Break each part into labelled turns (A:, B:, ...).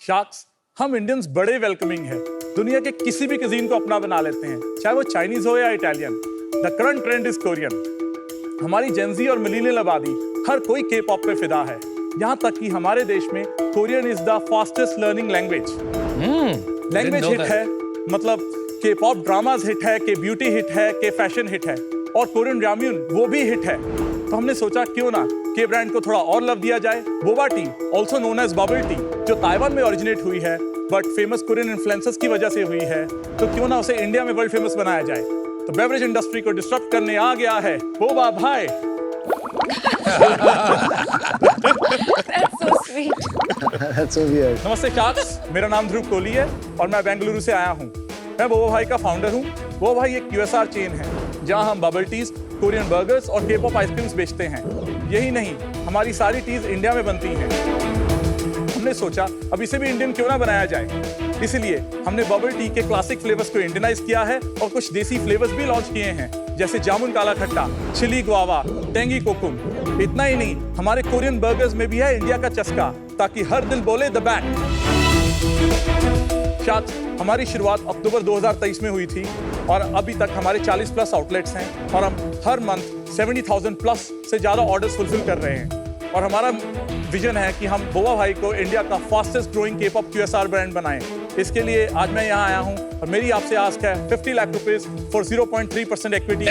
A: Sharks, हम Indians बड़े welcoming हैं। दुनिया के किसी भी cuisine को अपना बना लेते हैं, चाहे वो चाइनीज हो या Italian. The current trend is Korean. हमारी जेंजी और मिलीनियल आबादी हर कोई के पॉप पे फिदा है। यहाँ तक कि हमारे देश में Korean is the fastest learning language. Language hit है, मतलब के पॉप ड्रामाज हिट है, के ब्यूटी हिट है, के फैशन हिट है, और कोरियन राम्यून वो भी हिट है। तो हमने सोचा क्यों ना के ब्रांड को थोड़ा और लव दिया जाए। Boba tea, also known as bubble tea, जो ताइवान में ओरिजिनेट हुई है बट फेमस कोरियन इन्फ्लुएंसर्स की वजह से हुई है, तो क्यों ना उसे इंडिया में वर्ल्ड फेमस बनाया जाए। तो बेवरेज इंडस्ट्री को डिस्टर्ब करने आ गया है बोबा भाई।
B: That's so sweet.
C: That's so weird.
A: नमस्ते शार्क्स, मेरा नाम ध्रुव कोहली है और मैं बेंगलुरु से आया हूँ। मैं बोबा भाई का फाउंडर हूँ। बोबा भाई एक QSR चेन है जहाँ हम बबल टीज, कोरियन बर्गर्स और के पॉप आइसक्रीम्स बेचते हैं। यही नहीं, हमारी सारी टीज इंडिया में बनती हैं। हमने सोचा अब इसे भी इंडियन क्यों ना बनाया जाए, इसलिए हमने बबल टी के क्लासिक फ्लेवर्स को इंडियनाइज किया है और कुछ देसी फ्लेवर्स भी लॉन्च किए हैं, जैसे जामुन काला खट्टा, चिली गुआवा, टेंगी कोकुम। इतना ही नहीं, हमारे कोरियन बर्गर्स में भी है इंडिया का चस्का, ताकि हर दिल बोले द बैक। शायद हमारी शुरुआत अक्टूबर 2023 में हुई थी और अभी तक हमारे 40 प्लस आउटलेट्स हैं और हम हर मंथ 70,000 प्लस से ज़्यादा ऑर्डर्स फुलफिल कर रहे हैं। और हमारा विजन है कि हम बोबा भाई को इंडिया का फास्टेस्ट ग्रोइंग के पॉप QSR ब्रांड बनाएं। इसके लिए आज मैं यहाँ आया हूँ और मेरी आपसे आस्क है 50 लाख रुपीस फॉर 0.3% इक्विटी,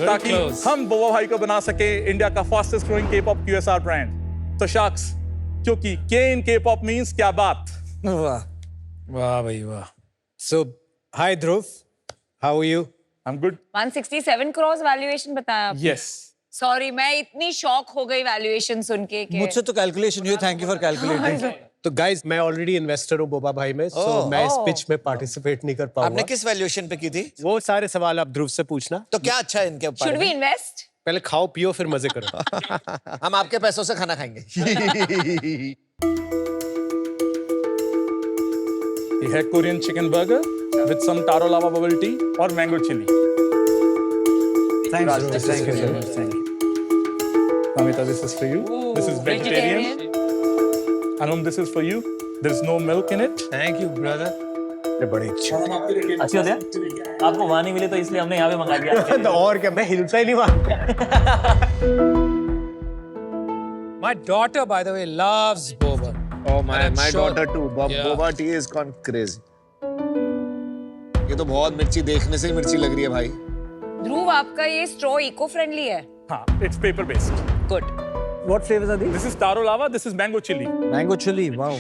A: ताकि हम बोबा भाई को बना सके इंडिया का फास्टेस्ट ग्रोइंग के पॉप QSR ब्रांड। तो शार्क्स, क्योंकि के इन के पॉप मीन्स क्या बात।
C: वाह
D: वाह भाई वाह।
C: So, hi Dhruv, how are you?
A: I'm good.
B: 167 crores valuation बताया आपने।
A: Yes.
B: सॉरी, मैं इतनी शॉक हो गई वैल्यूएशन सुन के कि
C: मुझसे तो कैलकुलेशन हुई, थैंक यू फॉर कैलकुलेटिंग।
D: तो गाइस, मैं ऑलरेडी इन्वेस्टर हूँ बोबा भाई में, सो मैं इस पिच में पार्टिसिपेट नहीं कर
E: आपने
D: पाऊंगा।
E: किस वैल्यूएशन पे की थी?
D: वो सारे सवाल आप ध्रुव से पूछना।
E: तो क्या अच्छा है इनके ऊपर?
B: Should we invest?
D: पहले खाओ पियो फिर मजे करो।
E: हम आपके पैसों से खाना खाएंगे।
A: ये है Korean chicken burger with some taro lava bubble tea और mango chilli.
C: Thanks,
A: Raj,
C: Dhruv.
A: this is
C: Thank you
A: for
C: so
A: you.
C: much. Thank you.
A: Amita, this is for you. This is vegetarian. Anum, this is for you. There's no milk in it.
D: Thank you brother. बड़ी अच्छी।
F: अच्छी होती है। आपको वहाँ नहीं मिली तो इसलिए हमने यहाँ पे मंगा दिया।
D: तो और क्या, मैं हिलता ही नहीं वहाँ। My daughter, by the way, loves boba.
E: Oh
D: my daughter
E: too.
D: Yeah.
E: Boba tea is gone crazy. ये तो बहुत मिर्ची, देखने से ही मिर्ची लग रही है भाई।
B: ध्रुव, आपका ये स्ट्रॉ इको फ्रेंडली है।
A: हाँ, it's paper based.
B: Good.
C: What flavors are these?
A: This is taro lava. This is mango chili.
C: Mango chili. Wow.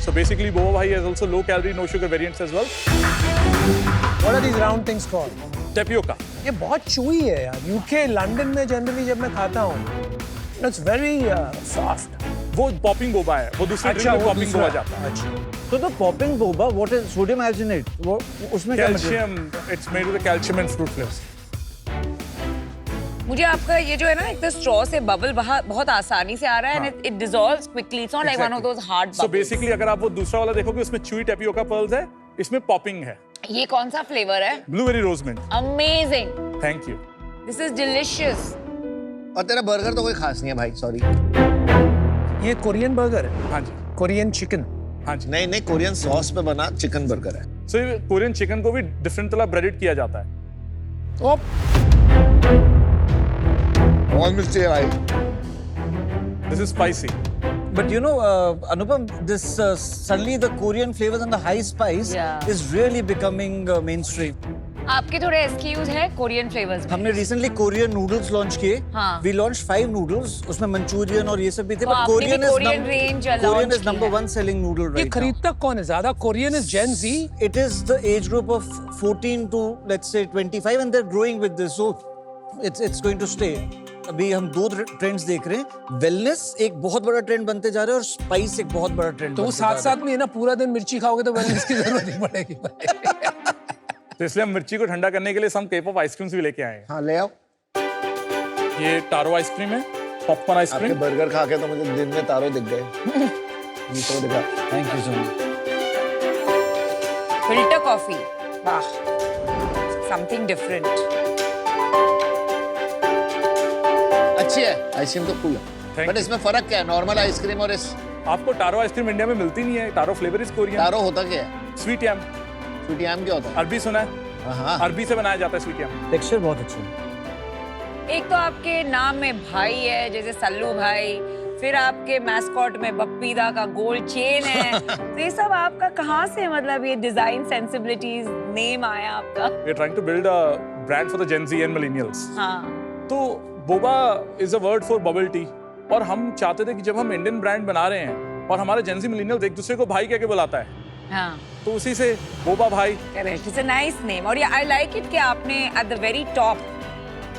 A: So basically, Boba Bhai has also low calorie, no sugar variants as well.
D: What are these round things called?
A: Tapioca.
D: ये बहुत chewy है यार। UK, London में generally जब मैं खाता हूँ, it's very soft.
A: वो popping boba है, वो दूसरे drink में
D: वो
A: popping
D: दूसरा-
A: boba जाता है।
D: अच्छा।
C: So the popping boba, what is sodium alginate? वो उसमें क्या material?
A: Calcium, it's made with the calcium and fruit flavors.
B: मुझे आपका ये जो है ना, एक तो स्ट्रॉ से बबल बहुत आसानी से आ रहा है and it dissolves quickly. It's not like one of those hard
A: So basically, अगर आप वो दूसरा वाला देखोगे, उसमें chewy tapioca pearls है, इसमें popping है।
B: ये कौन सा फ्लेवर है?
A: Blueberry rose mint.
B: Amazing.
A: Thank you.
B: This is delicious.
E: और तेरा बर्गर तो कोई खास नहीं है भाई, सॉरी।
D: ये कोरियन बर्गर है,
A: हाँ जी,
D: कोरियन चिकन।
A: हाँ जी।
E: नहीं, कोरियन सॉस पे बना चिकन बर्गर है।
A: So ये कोरियन चिकन को भी डिफरेंट तरह ब्रेडेड किया जाता है।
E: बहुत मिर्ची है भाई।
A: This is spicy.
C: But you know, Anupam, this suddenly the Korean flavors and the high spice
B: Yeah.
C: is really becoming mainstream.
B: आपके थोड़े SKUs है कोरियन फ्लेवर्स में।
C: हमने recently Korean noodles launch किए।
B: हाँ।
C: We launched 5 noodles. उसमें Manchurian और ये सब भी थे.
B: तो
C: But
B: आपने
C: Korean
B: भी
C: is
B: Korean range launch
C: Korean is
B: की
C: number
B: है।
C: 1 selling noodle
D: ये
C: right now.
D: खरीदता कौन है ज्यादा? Korean is gen Z।
C: It is the age group of 14 to let's say 25 and they're growing with this. So it's going to stay. अभी हम दो ट्रेंड्स देख रहे हैं। वेलनेस एक बहुत बड़ा ट्रेंड बनते जा रहा है और स्पाइस एक बहुत बड़ा ट्रेंड
D: तो वो साथ साथ में है ना, पूरा दिन मिर्ची खाओगे तो वेलनेस की जरूरत नहीं पड़ेगी।
A: तो इसलिए हम मिर्ची को ठंडा करने के लिए some K-pop आइसक्रीम्स भी लेके आए हैं।
E: हाँ, ले आओ।
A: ये टारो आइसक्रीम है, पॉपकॉर्न
E: आपके
A: आइसक्रीम।
E: बर्गर खा के तो मुझे दिन में तारों दिख गए। ये तो दिखा।
C: Thank you so much.
B: Filter coffee. वाह, समथिंग डिफरेंट।
E: अच्छी है आइसक्रीम तो कूल है।
A: Thank
E: but
A: you.
E: इसमें फर्क क्या है नॉर्मल आइसक्रीम और इस
A: आपको टारो आइसक्रीम इंडिया में मिलती नहीं है। Taro flavour is Korean.
E: Taro होता क्या है?
A: स्वीट यम,
E: स्वीट याम क्या होता है?
A: अरबी सुना है?
E: हाँ
A: अरबी से बनाया जाता है स्वीट यम।
C: टेक्सचर बहुत अच्छा है।
B: एक तो आपके नाम में भाई है जैसे सल्लू भाई, फिर आपके मैस्कॉट में बप्पीदा का गोल्ड चेन है। तो ये सब आपका कहाँ से, मतलब ये डिजाइन सेंसिबिलिटीज नेम आया आपका?
A: We are trying to build a brand for the gen Z and millennials.
B: हाँ,
A: तो boba is a word for bubble tea, और हम चाहते थे कि जब हम इंडियन ब्रांड बना रहे हैं और हमारे जेन ज़ी मिलेनियल्स एक दूसरे को भाई कह के बुलाता है,
B: हाँ,
A: तो उसी से बोबा भाई।
B: Correct, it's a nice name. और ये आई लाइक इट कि आपने at the very top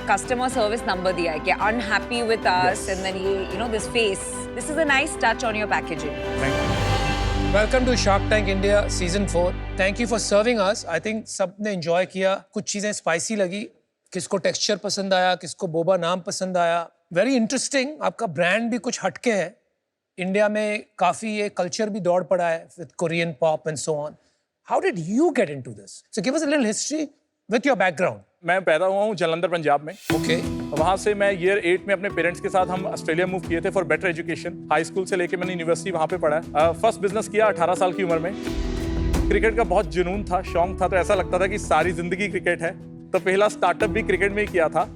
B: customer service number दिया है कि unhappy with us, and then ये you know this face, this is a nice touch on your packaging.
A: Thank you.
D: Welcome to Shark Tank India season 4। Thank you for serving us. I think सबने enjoy किया। कुछ चीज़ें spicy लगी, किसको texture पसंद आया, किसको बोबा नाम पसंद आया। Very interesting. आपका ब्रांड भी कुछ हटके है। इंडिया में काफ़ी ये कल्चर भी दौड़ पड़ा है with Korean pop and so on. How did you get into this? So give us a little history with your background.
A: मैं पैदा हुआ हूँ जलंधर पंजाब में।
D: ओके।
A: वहाँ से मैं ईयर 8 में अपने पेरेंट्स के साथ हम ऑस्ट्रेलिया मूव किए थे for better education. High school से लेके मैंने यूनिवर्सिटी वहाँ पे पढ़ा है। फर्स्ट बिजनेस किया 18 साल की उम्र में। क्रिकेट का बहुत जुनून था, शौक था, तो ऐसा लगता था कि सारी जिंदगी क्रिकेट है। तो पहला स्टार्टअप भी क्रिकेट में ही किया था।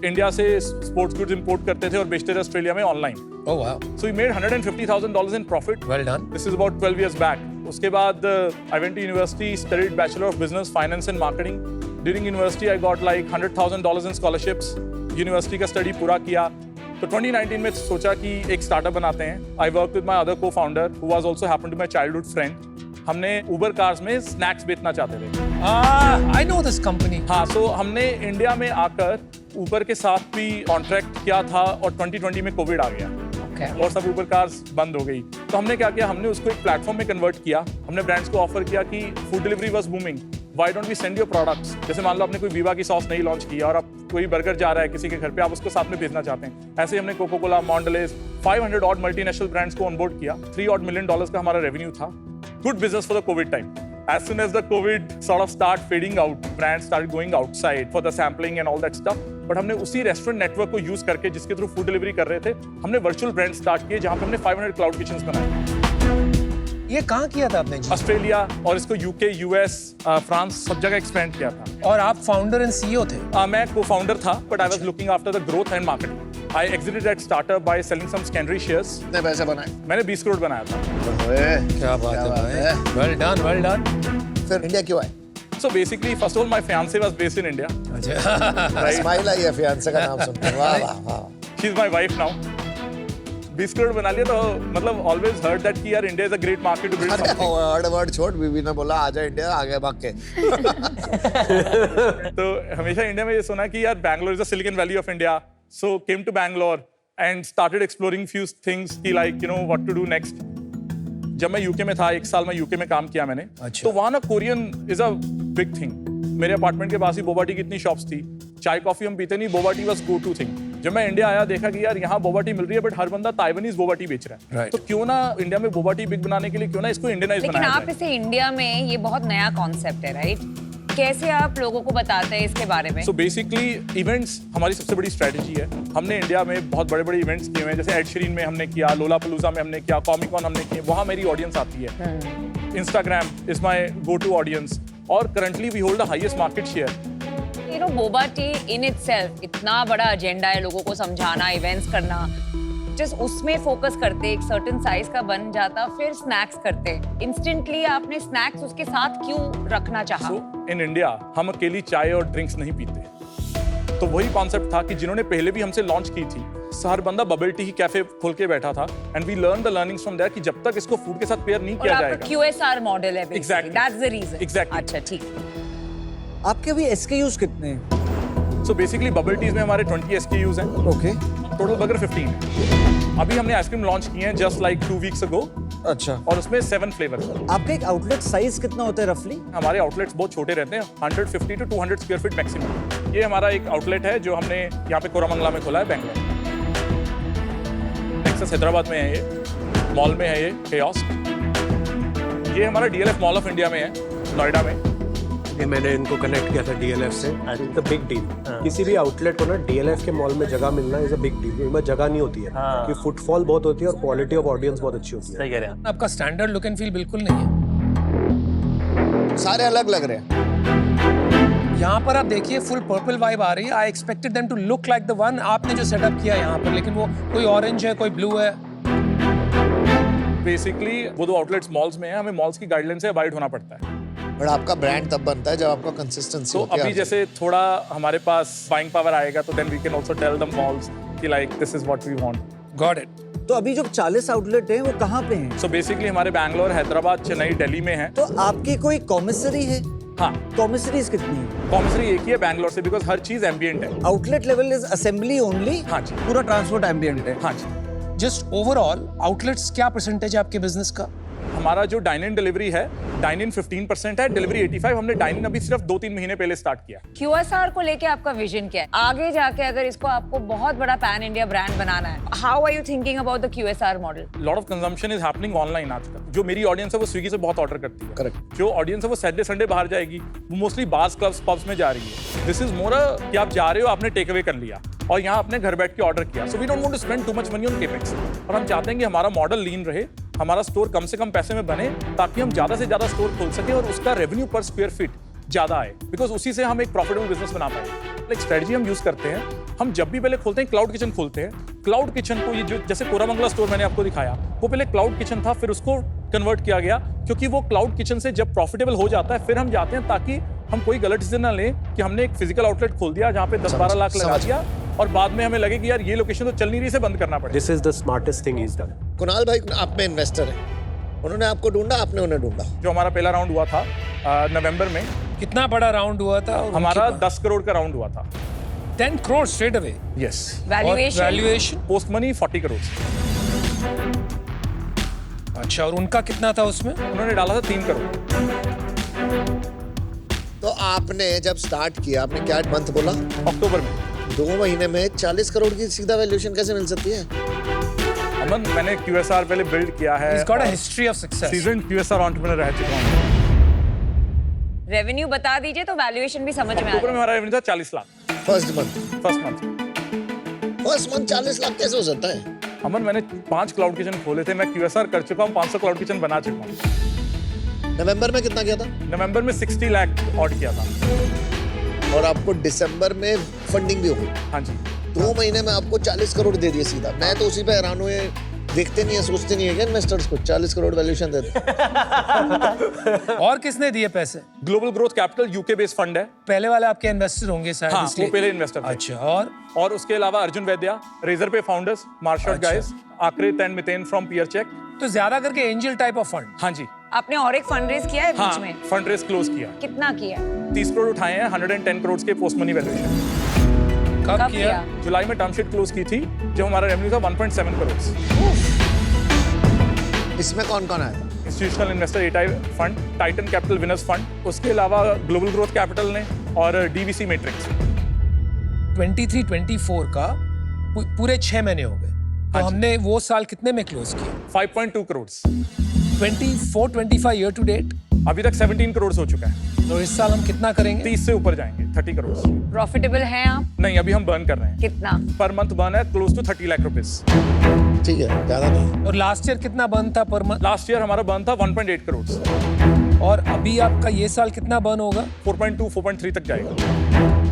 A: इंडिया से स्पोर्ट्स गुड्स इंपोर्ट करते थे और बेचते थे ऑस्ट्रेलिया में online.
D: Oh wow,
A: so we made $150,000 in profit.
D: Well done.
A: This is about 12 years back. उसके बाद I went to university, studied bachelor of business finance and marketing. During university I got like $100,000 in scholarships. University का study पूरा किया तो 2019 में सोचा कि एक स्टार्टअप बनाते हैं। I work with my other cofounder who was also happen to my childhood friend. हमने उबर कार्स में स्नैक्स बेचना चाहते थे।
D: I know this company.
A: हाँ, सो हमने इंडिया में आकर ऊबर के साथ भी कॉन्ट्रैक्ट किया था और 2020 में कोविड आ गया और सब ऊबर कार्स बंद हो गई। तो हमने क्या किया, हमने उसको एक प्लेटफॉर्म में कन्वर्ट किया। हमने ब्रांड्स को ऑफर किया कि food delivery was booming, why don't we send your products. जैसे मान लो आपने कोई वीवा की सॉस नहीं लॉन्च किया और आप कोई बर्गर जा रहा है किसी के घर पे, आप उसको साथ में भेजना चाहते हैं। ऐसे ही हमने Coca Cola, Mondelez, 500 odd multinational brands को ऑनबोर्ड किया। $3 odd million का हमारा रेवेन्यू था। Good business for the Covid time. As soon as the COVID sort of start fading out, brands started going outside for the sampling and all that stuff. But हमने उसी restaurant network को use करके, जिसके through food delivery कर रहे थे, हमने virtual brand start किए जहां पे हमने 500 क्लाउड किचन्स बनाए।
D: ये कहाँ किया था आपने जी?
A: ऑस्ट्रेलिया और इसको यूके, यूएस, फ्रांस, सब जगह एक्सपेंड किया था।
D: और आप फाउंडर एंड सीईओ थे?
A: मैं को-फाउंडर था, but I was looking after the growth and marketing. I exited that startup by selling some secondary shares.
E: कितने पैसे बनाए?
A: मैंने 20 करोड़ बनाया था।
D: क्या बात है भाई, वेल डन वेल डन।
E: फिर इंडिया क्यों आए?
A: So basically, first of all, my fiancée was based in India.
D: अच्छा।
E: स्माइल आई है फियांसे का नाम सुनकर। वाह वाह वाह।
A: She's my wife now. 20 crore बना लिया तो मतलब always heard that कि यार India is a great market to build
E: अरे
A: something.
E: वर्ड छोड़, बीवी ने बोला आजा इंडिया, आगे भाग के।
A: तो हमेशा इंडिया में ये सुना कि यार Bangalore is the Silicon Valley of India. So came to Bangalore and started exploring few things कि like you know what to do next. जब मैं यूके में था, 1 साल में यूके में काम किया मैंने।
D: अच्छा।
A: तो वहाँ ना Korean is a big thing. मेरे अपार्टमेंट के पास ही बोबा टी की इतनी शॉप्स थी। चाय कॉफी हम पीते नहीं, boba tea was go to thing. जब मैं इंडिया आया, देखा कि यार यहाँ बोबा टी मिल रही है, बट हर बंदा ताइवानीज बोबा टी बेच रहा है।
D: Right.
A: तो क्यों ना इंडिया में बोबा टी बिग बनाने के लिए क्यों ना इसको इंडियनाइज
B: लेकिन
A: बनाया
B: आप
A: जाए।
B: इसे इंडिया में, ये बहुत नया कॉन्सेप्ट है, राइट? कैसे आप लोगों को बताते हैं इसके बारे में?
A: सो बेसिकली इवेंट्स हमारी सबसे बड़ी स्ट्रेटजी है। हमने इंडिया में बहुत बड़े बड़े इवेंट्स किए हुए हैं, जैसे एड शीरन में हमने किया, लोलापलूजा में हमने किया, कॉमिकॉन हमने किए। वहाँ मेरी ऑडियंस आती है। Instagram is my go to audience और currently we hold the highest market share.
B: You know boba tea in itself इतना बड़ा एजेंडा है, लोगों को समझाना, इवेंट्स करना, जस्ट उसमें फोकस करते, एक सर्टेन साइज का बन जाता, फिर स्नैक्स करते। इंस्टेंटली आपने स्नैक्स उसके साथ क्यों रखना चाहा?
A: सो इन इंडिया हम अकेली चाय और ड्रिंक्स नहीं पीते। तो वही कॉन्सेप्ट था कि जिन्होंने पहले भी हमसे लॉन्च की थी, हर बंदा बबल टी ही कैफे खोल के बैठा था। And we learn the learnings from there कि जब तक इसको फूड के साथ पेयर नहीं
B: और
A: किया
B: आपका
A: जाएगा।
B: QSR मॉडल है,
A: Exactly.
B: That's the reason.
A: Exactly.
B: अच्छा, ठीक।
C: आपके अभी SKUs कितने हैं?
A: सो बेसिकली बबल टीज में हमारे 20 SKUs हैं।
C: ओके।
A: टोटल बर्गर 15 है। अभी हमने आइसक्रीम लॉन्च की है जस्ट लाइक 2 weeks ago
C: अच्छा।
A: और उसमें 7 फ्लेवर।
C: आपका एक आउटलेट साइज कितना होता है रफली?
A: हमारे आउटलेट्स बहुत छोटे रहते हैं, 150 to 200 स्क्वायर फीट मैक्सिमम। ये हमारा एक आउटलेट है जो हमने यहाँ पे कोरामंगला में खोला है, बैंगलोर। नेक्सस हैदराबाद में है, ये मॉल में है, ये कियोस्क। ये हमारा DLF मॉल ऑफ इंडिया में है, नोएडा में।
G: ये मैंने इनको कनेक्ट किया था DLF से। It's a big deal. किसी भी आउटलेट को ना DLF के मॉल में जगह मिलना इज अ बिग डील। इनमें जगह नहीं होती है कि फुटफॉल बहुत होती है और क्वालिटी ऑफ ऑडियंस बहुत अच्छी होती है।
F: सही कह रहे हैं।
D: आपका स्टैंडर्ड लुक एंड फील बिल्कुल नहीं है।
E: सारे अलग लग रहे हैं।
D: यहाँ पर आप देखिए फुल पर्पल वाइब आ रही है। I expected them to look like the one आपने जो सेटअप किया यहाँ पर, लेकिन वो कोई ऑरेंज है, कोई ब्लू है।
A: बेसिकली वो दो आउटलेट्स मॉल्स में है, हमें मॉल्स की गाइडलाइन से अवॉइड होना पड़ता है।
E: बट आपका ब्रांड तब बनता है जब आपका कंसिस्टेंसी
A: तो
E: होती है।
A: अभी जैसे थोड़ा हमारे पास बाइंग पावर आएगा तो then we can also tell the malls कि like this is what we want.
D: Got it.
C: तो अभी जो 40 आउटलेट हैं वो कहाँ पे हैं?
A: सो बेसिकली हमारे बैंगलोर, हैदराबाद, चेन्नई, दिल्ली में है।
C: तो आपकी कोई कॉमिसरी है?
A: हाँ,
C: कॉमिसरीज कितनी है?
A: कॉमर्सरी एक ही है बैंगलोर से, बिकॉज हर चीज एम्बियंट है।
C: Outlet level is assembly only?
A: हाँ जी।
C: पूरा ट्रांसपोर्ट एम्बियंट है?
A: हाँ जी।
D: जस्ट ओवरऑल आउटलेट्स क्या परसेंटेज है आपके बिजनेस का?
A: हमारा जो डाइन इन डिलीवरी है, डाइन इन 15% है, डिलीवरी 85%। हमने डाइन इन अभी सिर्फ 2-3 महीने पहले स्टार्ट किया।
B: QSR को लेके आपका विजन क्या है? आगे जाके अगर इसको आपको बहुत बड़ा पैन इंडिया ब्रांड बनाना है, how are you thinking about the QSR model?
A: Lot of consumption is happening online आजकल। जो मेरी ऑडियंस है वो स्विगी से बहुत ऑर्डर करती है।
E: करेक्ट।
A: जो ऑडियंस है वो सैटरडे संडे बाहर जाएगी, वो मोस्टली बार्स, क्लब्स, पब्स में जा रही है। दिस इज मोर कि आप जा रहे हो, आपने टेक अवे कर लिया और यहाँ आपने घर बैठ के ऑर्डर किया। So we don't want to spend too much money on capex. और हम चाहते हैं कि हमारा मॉडल लीन रहे, हमारा स्टोर कम से कम पैसे में बने, ताकि हम ज्यादा से ज्यादा स्टोर खोल सके और उसका रेवेन्यू पर स्क्वायर फीट ज्यादा आए, बिकॉज उसी से हम एक प्रॉफिटेबल बिजनेस बना पाए। एक स्ट्रेटजी हम यूज करते हैं, हम जब भी पहले खोलते हैं क्लाउड किचन खोलते हैं। क्लाउड किचन को ये जो जैसे कोरामंगला स्टोर मैंने आपको दिखाया, वो पहले क्लाउड किचन था, फिर उसको कन्वर्ट किया गया, क्योंकि वो क्लाउड किचन से जब प्रॉफिटेबल हो जाता है फिर हम जाते हैं, ताकि हम कोई गलत डिसीजन ना लें कि हमने एक फिजिकल आउटलेट खोल दिया जहाँ पे 10-12 लाख लगा दिया और बाद में हमें लगे कि यार ये लोकेशन तो चल नहीं रही, से बंद करना पड़ेगा।
G: This is the smartest thing is done.
E: Kunal भाई आप में इन्वेस्टर है, उन्होंने आपको ढूंढा, आपने उन्हें ढूंढा।
A: जो हमारा पहला राउंड हुआ था नवंबर में,
D: कितना बड़ा राउंड हुआ था? और
A: हमारा 10 करोड़ का राउंड हुआ था।
D: 10 crore straight away.
A: Yes.
D: Valuation?
A: Post money 40 crore.
D: अच्छा, और उनका कितना था उसमें?
A: उन्होंने डाला था 3 करोड़।
E: तो आपने जब स्टार्ट किया, आपने क्या मंथ बोला?
A: अक्टूबर में।
E: 2 महीने में 40 करोड़ की सीधा वैल्यूएशन कैसे मिल सकती है?
A: अमन, मैंने QSR पहले बिल्ड किया है।
D: He's got a history of success.
A: Season QSR entrepreneur रह चुका हूं।
B: रेवेन्यू बता दीजिए तो वैल्यूएशन भी समझ में आ
A: अक्टूबर में
B: जाए।
A: हमारा रेवेन्यू था 40 lakh
E: first month
A: first month.
E: 40 lakh कैसे हो सकता है?
A: अमन, मैंने 5 क्लाउड किचन खोले थे, मैं QSR कर चुका हूँ, 500 क्लाउड किचन बना चुका हूँ।
E: नवंबर में कितना किया था?
A: नवंबर में 60 लाख ऑड किया था।
E: और आपको दिसंबर में फंडिंग भी हो गई।
A: हाँ जी।
E: 2 महीने में आपको 40 करोड़ दे दिए सीधा। मैं तो उसी पे हैरान हुए, देखते नहीं है, सोचते नहीं है क्या इन्वेस्टर्स को 40 करोड़ वैल्यूएशन देते?
D: और किसने दिए पैसे?
A: Global growth capital UK based fund है।
D: पहले वाले आपके इन्वेस्टर होंगे शायद,
A: हाँ,
D: इसलिए।
A: वो पहले इन्वेस्टर थे।
D: अच्छा, और
A: उसके अलावा Arjun Vaidya, Razorpay founders, मार्शल
D: अच्छा।
A: गाइस, आक्रेत and Miten from peer check.
D: तो ज्यादा करके एंजल टाइप ऑफ फंड।
A: हाँ जी।
B: आपने और एक फंड रेज किया है
A: हाँ,
B: बीच में?
A: फंड रेज क्लोज किया।
B: कितना किया?
A: 30 करोड़ उठाए हैं, 110 करोड़ के पोस्ट मनी वैल्यूएशन।
D: कब किया?
A: जुलाई में टर्म शीट क्लोज की थी, जब हमारा रेवेन्यू था 1.7 करोड़।
E: इसमें कौन कौन आया था?
A: इंस्टीट्यूशनल इन्वेस्टर एटाई fund, Titan Capital winners fund, उसके अलावा ग्लोबल ग्रोथ कैपिटल ने और डीवीसी मैट्रिक्स।
D: 23-24 का पूरे 6 महीने हो गए, तो
A: हाँ जी।
D: हमने वो साल कितने में क्लोज किया?
A: 5.2 करोड़।
D: 24-25 ईयर टू डेट
A: अभी तक 17 करोड़ हो चुका है।
D: तो इस साल हम कितना करेंगे?
A: 30 से ऊपर जाएंगे, 30 करोड़।
B: प्रॉफिटेबल हैं आप?
A: नहीं, अभी हम बर्न कर रहे हैं।
B: कितना?
A: पर मंथ बर्न है क्लोज टू 30 लाख रुपीस।
E: ठीक है, ज्यादा नहीं।
D: और लास्ट ईयर कितना बर्न था पर मंथ?
A: लास्ट ईयर हमारा बर्न था 1.8 करोड़।
D: और अभी आपका ये साल कितना बर्न होगा?
A: 4.2 4.3 तक जाएगा।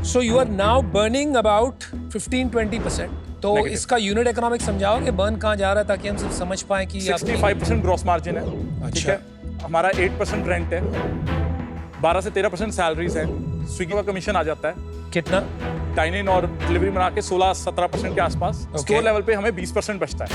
D: So you are now burning about 15-20%। तो
A: Negative.
D: इसका यूनिट इकोनॉमिक्स समझाओ कि बर्न कहाँ जा रहा है, ताकि हम सब समझ पाए कि आपकी-
A: 65% ग्रॉस मार्जिन है। ठीक
D: अच्छा।
A: है, हमारा 8% रेंट है, 12 से 13% सैलरीज है, स्विगी का कमीशन आ जाता है,
D: कितना?
A: डाइन इन और डिलीवरी बना के 16-17% के आसपास। स्टोर लेवल पे हमें 20% बचता है,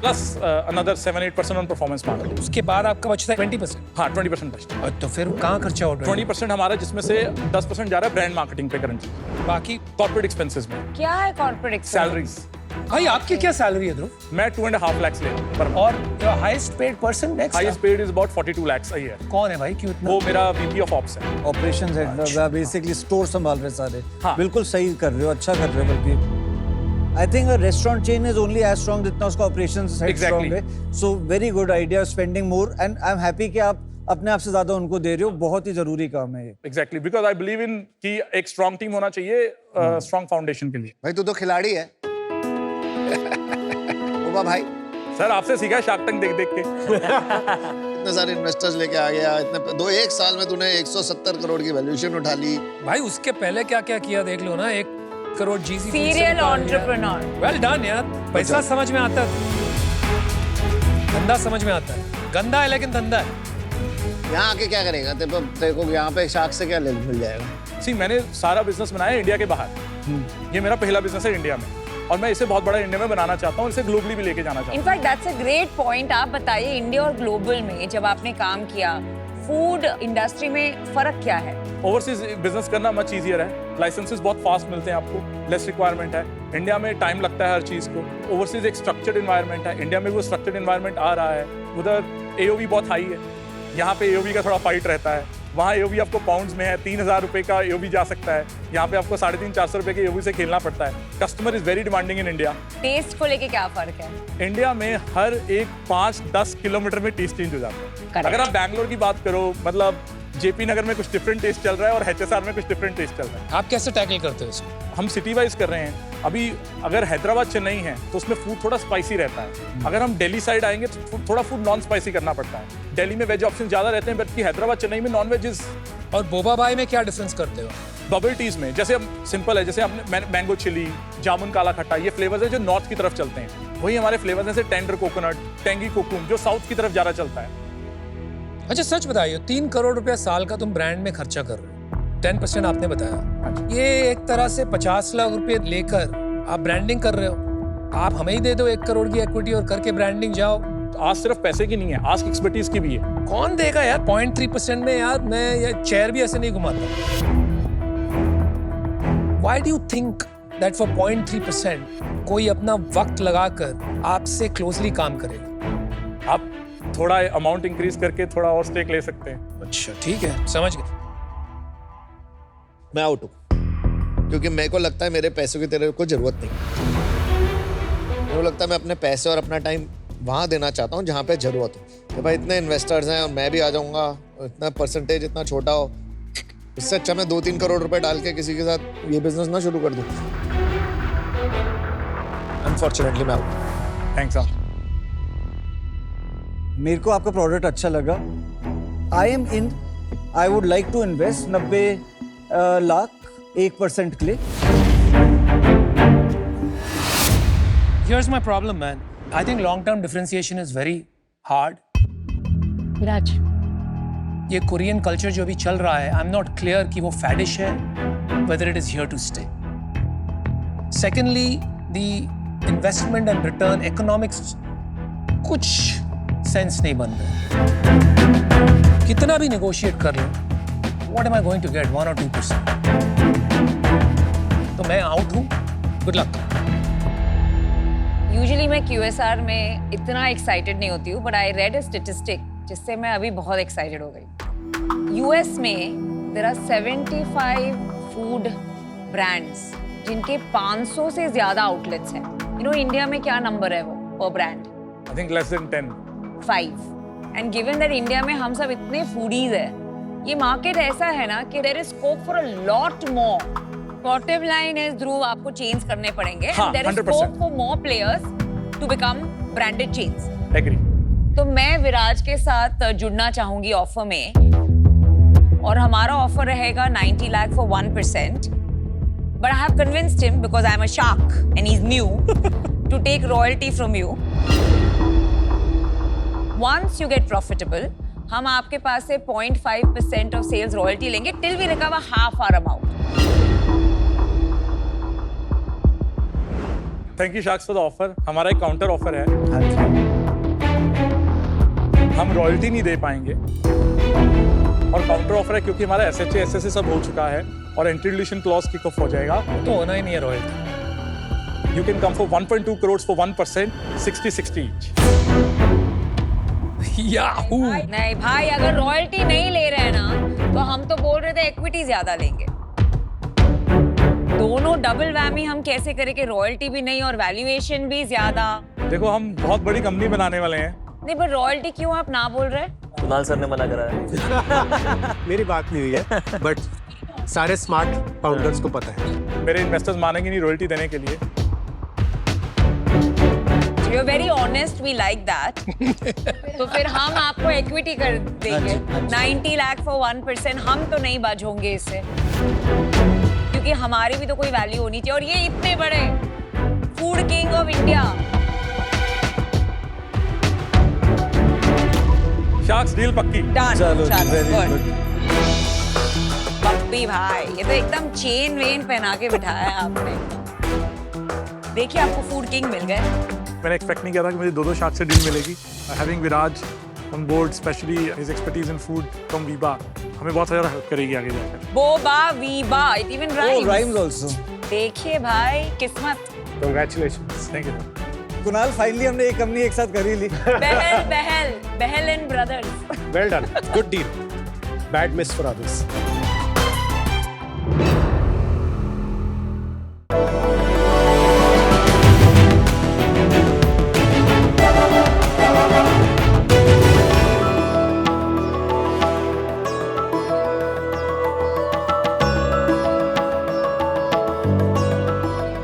A: plus another 7-8% on performance marketing.
D: उसके बाद आपका बचता है 20%।
A: हाँ, 20% बचता है।
D: और तो फिर कहाँ खर्चा हो रहा है?
A: 20% हमारा, जिसमें से 10% जा रहा है ब्रांड मार्केटिंग पे करंटली,
D: बाकी
A: कॉर्पोरेट एक्सपेंसेस में,
B: क्या है कॉर्पोरेट
A: सैलरीज।
D: भाई आपकी क्या सैलरी है ध्रुव?
A: मैं 2.5 लाख ले रहा हूं पर
D: और highest paid person next?
A: Highest paid is about 42 lakhs a year।
D: कौन है भाई, क्यों इतना?
A: वो मेरा VP ऑफ ऑप्स है।
C: ऑपरेशंस हेड, बेसिकली स्टोर संभाल रहे सारे।
A: हाँ।
C: बिल्कुल सही कर रहे हो, अच्छा कर रहे हो। बल्कि I think restaurant chain is only as strong जितना उसका ऑपरेशंस हेड
A: Exactly.
C: स्ट्रांग है। So very good idea, spending more, and I am happy कि आप अपने आप से ज्यादा उनको दे रहे हो, बहुत ही जरूरी काम है ये।
A: Exactly, because I believe in कि एक स्ट्रॉन्ग टीम होना चाहिए स्ट्रॉन्ग फाउंडेशन के लिए।
E: भाई तू तो खिलाड़ी है। ओबा भाई
A: सर आपसे सीखा शार्क टैंक देख देख के।
E: इतने सारे इन्वेस्टर्स लेके आ गया, इतने एक साल में तूने 170 करोड़ की वैल्यूएशन उठा ली।
D: भाई उसके पहले क्या क्या किया देख लो ना, 1 crore GC
B: serial entrepreneur.
D: Well done यार, पैसा समझ में आता है, धंधा समझ में आता है, गंदा है लेकिन धंधा है।
E: यहाँ आके क्या करेगा? तेरे को यहाँ पे शार्क से क्या मिल जाएगा?
A: सी मैंने सारा बिजनेस बनाया है इंडिया के बाहर। ये मेरा पहला बिजनेस है इंडिया में, और मैं इसे बहुत बड़ा इंडिया में बनाना चाहता हूँ, इसे ग्लोबली भी लेके जाना चाहता हूँ।
B: In fact that's a great point. आप बताइए इंडिया और ग्लोबल में जब आपने काम किया, फूड इंडस्ट्री में फर्क क्या है?
A: ओवरसीज बिजनेस करना मच ईजियर है, लाइसेंसेस बहुत फास्ट मिलते हैं आपको, लेस रिक्वायरमेंट है। इंडिया में टाइम लगता है हर चीज़ को। ओवरसीज एक स्ट्रक्चर्ड एनवायरनमेंट है, इंडिया में वो स्ट्रक्चर्ड एनवायरनमेंट आ रहा है। उधर एओवी बहुत हाई है, यहाँ पे एओवी का थोड़ा फाइट रहता है। वहाँ एओवी आपको पाउंड्स में है, 3,000 रुपये का एओवी जा सकता है, यहाँ पे आपको 350-400 रुपये के एओवी से खेलना पड़ता है। Customer is very demanding in India.
B: Taste को लेके क्या फर्क है?
A: इंडिया में हर एक 5-10 किलोमीटर में टेस्ट चेंज हो जाता है।
B: Correct.
A: अगर आप बैंगलोर की बात करो, मतलब जेपी नगर में कुछ डिफरेंट टेस्ट चल रहा है और HSR में कुछ डिफरेंट टेस्ट चल रहा है।
D: आप कैसे टैकल करते हो इसको?
A: हम सिटी वाइज कर रहे हैं। अभी अगर हैदराबाद चेन्नई है तो उसमें फूड थोड़ा स्पाइसी रहता है। अगर हम दिल्ली साइड आएंगे तो थोड़ा फूड नॉन स्पाइसी करना पड़ता है। दिल्ली में वेज ऑप्शन ज़्यादा रहते हैं, बल्कि हैदराबाद चेन्नई में नॉन वेज।
D: और बोबा भाई में क्या डिफरेंस करते हो?
A: बबल टीज में जैसे हम सिंपल है, जैसे हमने मैंगो चिली, जामुन काला खट्टा, ये फ्लेवर्स है जो नॉर्थ की तरफ चलते हैं। वही हमारे फ्लेवर्स हैं जैसे टेंडर कोकोनट, टेंगी कोकुम, जो साउथ की तरफ ज़्यादा चलता है।
D: अच्छा सच बताइए, 3 करोड़ रुपया साल का तुम ब्रांड में खर्चा कर रहे हो, 10% आपने बताया। ये एक तरह से 50 लाख रुपए लेकर आप ब्रांडिंग कर रहे हो। आप हमें ही दे दो 1 करोड़ की इक्विटी और करके ब्रांडिंग जाओ।
A: तो आज सिर्फ पैसे की नहीं है, आज एक्सपर्टीज की भी है।
D: कौन देगा यार 0.3% में? यार मैं ये चेयर भी ऐसे नहीं घुमाता। Why do you think that for 0.3% कोई अपना वक्त लगाकर आपसे क्लोजली काम करेगा?
A: आप थोड़ा अमाउंट इंक्रीज करके थोड़ा और स्टेक ले सकते हैं।
D: अच्छा ठीक है, समझ गए।
E: मैं आउट हूँ, क्योंकि मेरे को लगता है मेरे पैसों की तेरे को जरूरत नहीं। मेरे को लगता है मैं अपने पैसे और अपना टाइम वहाँ देना चाहता हूँ जहाँ पे जरूरत हो। तो भाई इतने इन्वेस्टर्स हैं और मैं भी आ जाऊँगा, इतना परसेंटेज इतना छोटा हो, इससे अच्छा मैं 2-3 करोड़ रुपए डाल के किसी के साथ ये बिजनेस ना शुरू कर दूँ। अनफॉर्चुनेटली मैं आउट।
A: थैंक्स आप।
C: मेरे को आपका प्रोडक्ट अच्छा लगा। I am in, I would like to invest 90 lakh 1% के लिए।
D: Here's my problem, man. I think long-term differentiation is very hard.
B: विराज,
D: ये कोरियन कल्चर जो अभी चल रहा है, I'm not clear कि वो फैडिश है, whether it is here to stay. Secondly, the investment and return economics कुछ सेंस नहीं बन रहा। कितना भी negotiate कर लो, what am I going to get? 1 or 2%? तो मैं आउट हूँ। Good luck.
B: यूजुअली मैं QSR में इतना एक्साइटेड नहीं होती हूँ, but I read a statistic जिससे मैं अभी बहुत एक्साइटेड हो गई। यूएस में देयर आर 75 फूड ब्रांड्स जिनके 500 से ज्यादा आउटलेट्स हैं। यू नो इंडिया में क्या नंबर है वो पर brand?
A: I think less than 10।
B: 5। And given that India में हम सब इतने फूडीज है, ये मार्केट ऐसा है ना कि there is scope for a lot more. Bottom line is Dhruv, आपको चेंज करने पड़ेंगे।
A: हाँ,
B: there is
A: 100%.
B: Scope for more players to become branded chains.
A: Agree.
B: तो मैं विराज के साथ जुड़ना चाहूंगी ऑफर में, और हमारा ऑफर रहेगा 90 lakh for 1%. But I have convinced him, because I'm a shark and he's new, to take royalty from you. Once you get profitable, हम आपके पास से 0.5% of sales royalty लेंगे till we recover half our amount.
A: Thank you sharks for the offer. हमारा एक counter offer है,
C: हाँ जी।
A: हम royalty नहीं दे पाएंगे, और काउंटर ऑफर है क्योंकि हमारा SHA SSA सब हो चुका है और anti dilution clause kick off हो जाएगा।
D: तो होना ही नहीं है royalty.
A: You can come for 1.2 crore for 1%, 60-60 each.
D: Yahoo.
B: नहीं भाई, अगर रॉयल्टी नहीं ले रहे हैं ना, तो हम तो बोल रहे थे इक्विटी ज्यादा लेंगे। दोनों डबल वैमी हम कैसे करें कि रॉयल्टी भी नहीं और वैल्यूएशन भी ज्यादा?
A: देखो हम बहुत बड़ी कंपनी बनाने वाले हैं।
B: नहीं, पर रॉयल्टी क्यों आप ना बोल रहे हैं?
F: कुणाल सर ने मना करा है।
G: मेरी बात नहीं हुई है, बट सारे स्मार्ट फाउंडर्स को पता है।
A: मेरे इन्वेस्टर्स मानेंगे नहीं रॉयल्टी देने के लिए।
B: You're very honest, we like that. तो फिर हम आपको इक्विटी कर देंगे 90 लाख for 1%। हम तो नहीं बाज होंगे इससे, क्योंकि हमारी भी तो कोई वैल्यू होनी चाहिए। और ये इतने बड़े food king of India,
A: sharks deal पक्की।
B: डन।
C: चलो जी,
B: चलो
C: very
B: good।
C: good।
B: पप्पी भाई, ये तो एकदम चेन वेन पहना के बिठाया है आपने। देखिए आपको फूड किंग मिल गए।
A: मैंने एक्सपेक्ट नहीं किया था कि मुझे दो शार्क से डील मिलेगी। Having Viraj on board, especially his expertise in food from Veeba, हमें बहुत ज़्यादा हेल्प करेगी आगे जाकर।
B: Boba Veeba, it even
C: Oh,
B: rhymes.
C: rhymes also.
B: देखिए भाई, किस्मत।
G: Congratulations.
A: Thank you.
C: Kunal, finally हमने एक कंपनी एक साथ कर ही ली।
B: Bahl Bahl Bahl and brothers.
G: Well done. Good deal. Bad miss for others.